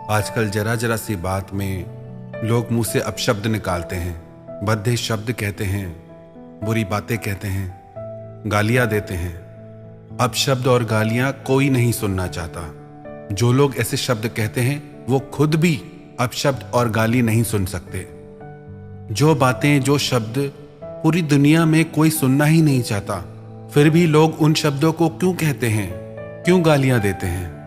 आजकल जरा जरा सी बात में लोग मुंह से अपशब्द निकालते हैं, भद्दे शब्द कहते हैं, बुरी बातें कहते हैं, गालियां देते हैं। अपशब्द और गालियां कोई नहीं सुनना चाहता। जो लोग ऐसे शब्द कहते हैं वो खुद भी अपशब्द और गाली नहीं सुन सकते। जो बातें, जो शब्द पूरी दुनिया में कोई सुनना ही नहीं चाहता, फिर भी लोग उन शब्दों को क्यों कहते हैं, क्यों गालियां देते हैं?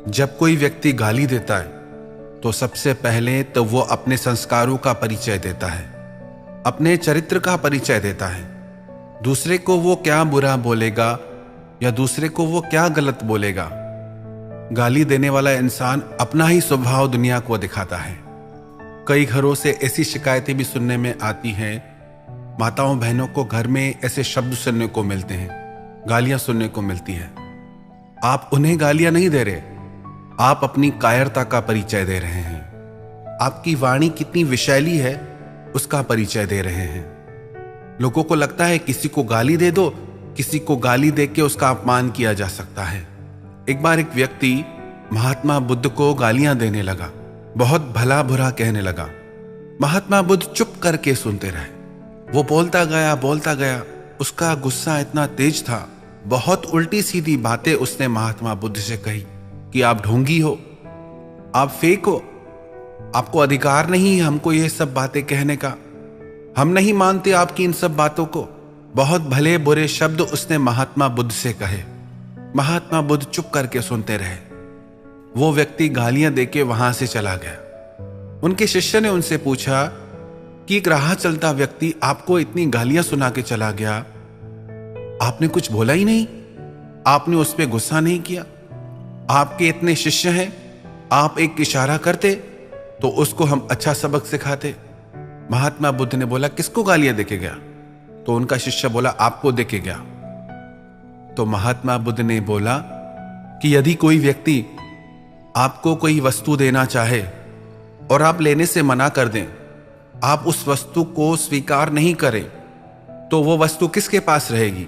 जब कोई व्यक्ति गाली देता है तो सबसे पहले तो वो अपने संस्कारों का परिचय देता है, अपने चरित्र का परिचय देता है। दूसरे को वो क्या बुरा बोलेगा या दूसरे को वो क्या गलत बोलेगा, गाली देने वाला इंसान अपना ही स्वभाव दुनिया को दिखाता है। कई घरों से ऐसी शिकायतें भी सुनने में आती हैं। माताओं बहनों को घर में ऐसे शब्द सुनने को मिलते हैं, गालियां सुनने को मिलती है। आप उन्हें गालियां नहीं दे रहे, आप अपनी कायरता का परिचय दे रहे हैं। आपकी वाणी कितनी विषैली है उसका परिचय दे रहे हैं। लोगों को लगता है किसी को गाली दे दो, किसी को गाली दे के उसका अपमान किया जा सकता है। एक बार एक व्यक्ति महात्मा बुद्ध को गालियां देने लगा, बहुत भला बुरा कहने लगा। महात्मा बुद्ध चुप करके सुनते रहे। वो बोलता गया। उसका गुस्सा इतना तेज था, बहुत उल्टी सीधी बातें उसने महात्मा बुद्ध से कही कि आप ढोंगी हो, आप फेक हो, आपको अधिकार नहीं है हमको ये सब बातें कहने का, हम नहीं मानते आपकी इन सब बातों को। बहुत भले बुरे शब्द उसने महात्मा बुद्ध से कहे। महात्मा बुद्ध चुप करके सुनते रहे। वो व्यक्ति गालियां देके वहां से चला गया। उनके शिष्य ने उनसे पूछा कि एक राह चलता व्यक्ति आपको इतनी गालियां सुना के चला गया, आपने कुछ बोला ही नहीं, आपने उस पर गुस्सा नहीं किया। आपके इतने शिष्य हैं, आप एक इशारा करते तो उसको हम अच्छा सबक सिखाते। महात्मा बुद्ध ने बोला किसको गालियां देके गया? तो उनका शिष्य बोला आपको देके गया। तो महात्मा बुद्ध ने बोला कि यदि कोई व्यक्ति आपको कोई वस्तु देना चाहे और आप लेने से मना कर दें, आप उस वस्तु को स्वीकार नहीं करें, तो वो वस्तु किसके पास रहेगी?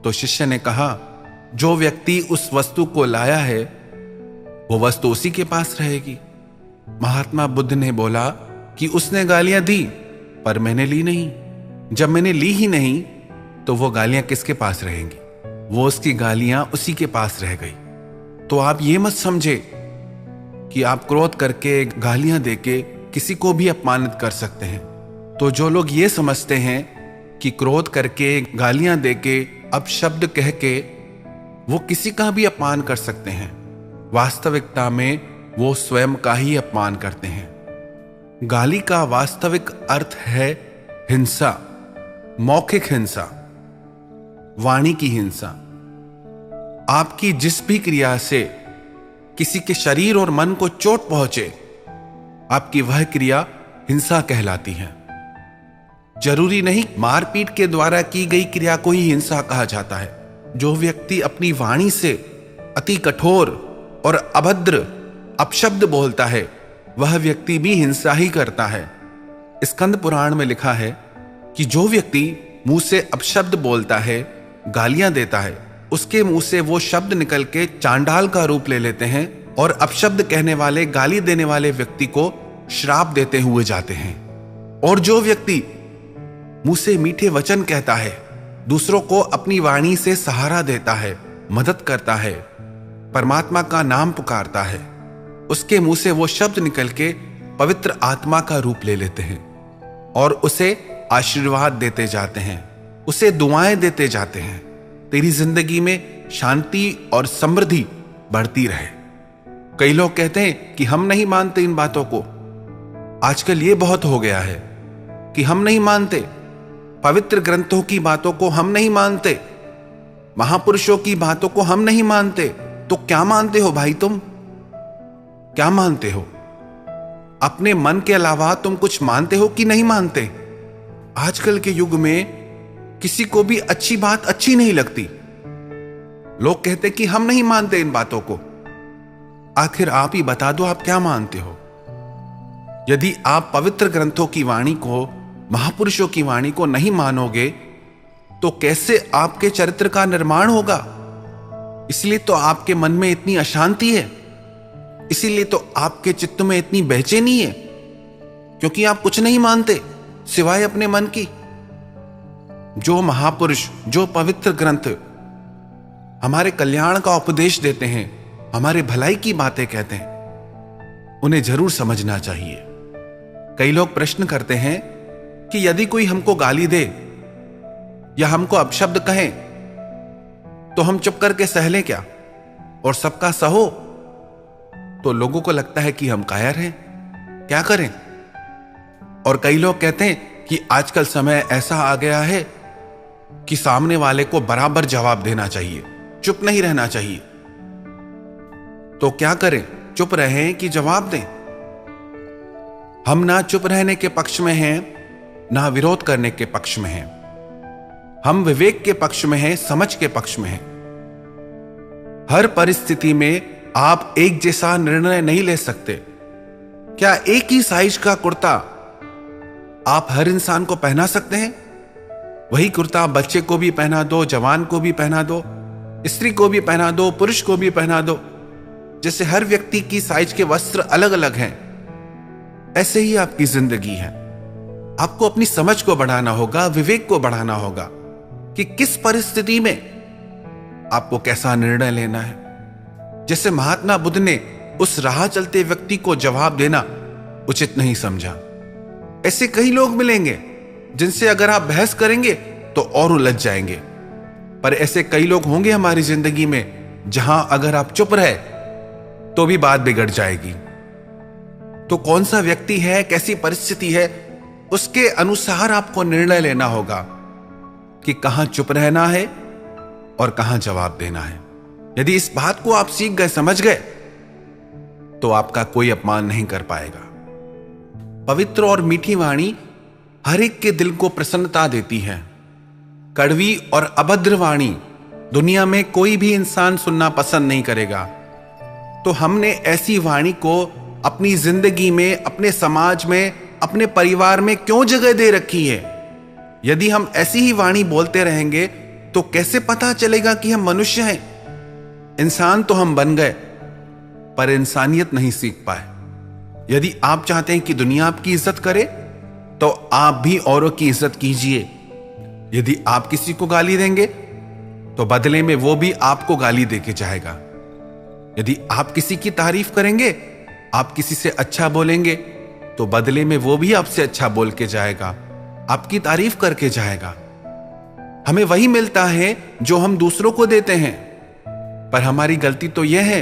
तो शिष्य ने कहा जो व्यक्ति उस वस्तु को लाया है वो वस्तु उसी के पास रहेगी। महात्मा बुद्ध ने बोला कि उसने गालियां दी पर मैंने ली नहीं। जब मैंने ली ही नहीं तो वो गालियां किसके पास रहेंगी? वो उसकी गालियां उसी के पास रह गई। तो आप ये मत समझे कि आप क्रोध करके, गालियां देके किसी को भी अपमानित कर सकते हैं। तो जो लोग ये समझते हैं कि क्रोध करके, गालियां देके, अपशब्द कह के वो किसी का भी अपमान कर सकते हैं, वास्तविकता में वो स्वयं का ही अपमान करते हैं। गाली का वास्तविक अर्थ है हिंसा, मौखिक हिंसा, वाणी की हिंसा। आपकी जिस भी क्रिया से किसी के शरीर और मन को चोट पहुंचे, आपकी वह क्रिया हिंसा कहलाती है। जरूरी नहीं मारपीट के द्वारा की गई क्रिया को ही हिंसा कहा जाता है। जो व्यक्ति अपनी वाणी से अति कठोर और अभद्र अपशब्द बोलता है, वह व्यक्ति भी हिंसा ही करता है। स्कंद पुराण में लिखा है कि जो व्यक्ति मुंह से अपशब्द बोलता है, गालियां देता है, उसके मुंह से वो शब्द निकल के चांडाल का रूप ले लेते हैं और अपशब्द कहने वाले, गाली देने वाले व्यक्ति को श्राप देते हुए जाते हैं। और जो व्यक्ति मुंह से मीठे वचन कहता है, दूसरों को अपनी वाणी से सहारा देता है, मदद करता है, परमात्मा का नाम पुकारता है, उसके मुंह से वो शब्द निकल के पवित्र आत्मा का रूप ले लेते हैं और उसे आशीर्वाद देते जाते हैं, उसे दुआएं देते जाते हैं। तेरी जिंदगी में शांति और समृद्धि बढ़ती रहे। कई लोग कहते हैं कि हम नहीं मानते इन बातों को। आजकल ये बहुत हो गया है कि हम नहीं मानते, पवित्र ग्रंथों की बातों को हम नहीं मानते, महापुरुषों की बातों को हम नहीं मानते। तो क्या मानते हो भाई? तुम क्या मानते हो? अपने मन के अलावा तुम कुछ मानते हो कि नहीं मानते? आजकल के युग में किसी को भी अच्छी बात अच्छी नहीं लगती। लोग कहते कि हम नहीं मानते इन बातों को। आखिर आप ही बता दो, आप क्या मानते हो? यदि आप पवित्र ग्रंथों की वाणी को, महापुरुषों की वाणी को नहीं मानोगे तो कैसे आपके चरित्र का निर्माण होगा? इसलिए तो आपके मन में इतनी अशांति है, इसीलिए तो आपके चित्त में इतनी बेचैनी है, क्योंकि आप कुछ नहीं मानते सिवाय अपने मन की। जो महापुरुष, जो पवित्र ग्रंथ हमारे कल्याण का उपदेश देते हैं, हमारे भलाई की बातें कहते हैं, उन्हें जरूर समझना चाहिए। कई लोग प्रश्न करते हैं कि यदि कोई हमको गाली दे या हमको अपशब्द कहे तो हम चुप करके सह लें क्या, और सबका सहो? तो लोगों को लगता है कि हम कायर हैं, क्या करें। और कई लोग कहते हैं कि आजकल समय ऐसा आ गया है कि सामने वाले को बराबर जवाब देना चाहिए, चुप नहीं रहना चाहिए। तो क्या करें, चुप रहें कि जवाब दें? हम ना चुप रहने के पक्ष में हैं, ना विरोध करने के पक्ष में हैं। हम विवेक के पक्ष में हैं, समझ के पक्ष में हैं। हर परिस्थिति में आप एक जैसा निर्णय नहीं ले सकते। क्या एक ही साइज का कुर्ता आप हर इंसान को पहना सकते हैं? वही कुर्ता बच्चे को भी पहना दो, जवान को भी पहना दो, स्त्री को भी पहना दो, पुरुष को भी पहना दो। जैसे हर व्यक्ति की साइज के वस्त्र अलग अलग हैं, ऐसे ही आपकी जिंदगी है। आपको अपनी समझ को बढ़ाना होगा, विवेक को बढ़ाना होगा कि किस परिस्थिति में आपको कैसा निर्णय लेना है। जैसे महात्मा बुद्ध ने उस राह चलते व्यक्ति को जवाब देना उचित नहीं समझा, ऐसे कई लोग मिलेंगे जिनसे अगर आप बहस करेंगे तो और उलझ जाएंगे। पर ऐसे कई लोग होंगे हमारी जिंदगी में जहां अगर आप चुप रहे तो भी बात बिगड़ जाएगी। तो कौन सा व्यक्ति है, कैसी परिस्थिति है, उसके अनुसार आपको निर्णय लेना होगा कि कहां चुप रहना है और कहां जवाब देना है। यदि इस बात को आप सीख गए, समझ गए, तो आपका कोई अपमान नहीं कर पाएगा। पवित्र और मीठी वाणी हर एक के दिल को प्रसन्नता देती है। कड़वी और अभद्र वाणी दुनिया में कोई भी इंसान सुनना पसंद नहीं करेगा। तो हमने ऐसी वाणी को अपनी जिंदगी में, अपने समाज में, अपने परिवार में क्यों जगह दे रखी है? यदि हम ऐसी ही वाणी बोलते रहेंगे तो कैसे पता चलेगा कि हम मनुष्य हैं? इंसान तो हम बन गए पर इंसानियत नहीं सीख पाए। यदि आप चाहते हैं कि दुनिया आपकी इज्जत करे तो आप भी औरों की इज्जत कीजिए। यदि आप किसी को गाली देंगे तो बदले में वो भी आपको गाली देके जाएगा। यदि आप किसी की तारीफ करेंगे, आप किसी से अच्छा बोलेंगे, तो बदले में वो भी आपसे अच्छा बोल के जाएगा, आपकी तारीफ करके जाएगा। हमें वही मिलता है जो हम दूसरों को देते हैं। पर हमारी गलती तो यह है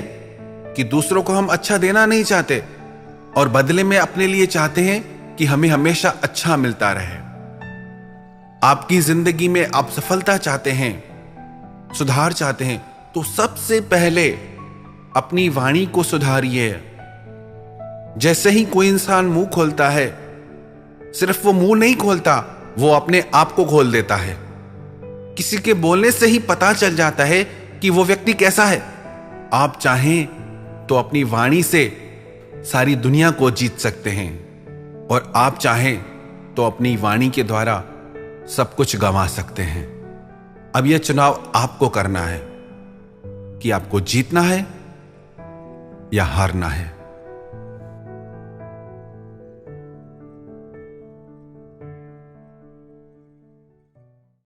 कि दूसरों को हम अच्छा देना नहीं चाहते और बदले में अपने लिए चाहते हैं कि हमें हमेशा अच्छा मिलता रहे। आपकी जिंदगी में आप सफलता चाहते हैं, सुधार चाहते हैं, तो सबसे पहले अपनी वाणी को सुधारिए। जैसे ही कोई इंसान मुंह खोलता है, सिर्फ वो मुंह नहीं खोलता, वो अपने आप को खोल देता है। किसी के बोलने से ही पता चल जाता है कि वो व्यक्ति कैसा है। आप चाहें तो अपनी वाणी से सारी दुनिया को जीत सकते हैं और आप चाहें तो अपनी वाणी के द्वारा सब कुछ गंवा सकते हैं। अब यह चुनाव आपको करना है कि आपको जीतना है या हारना है।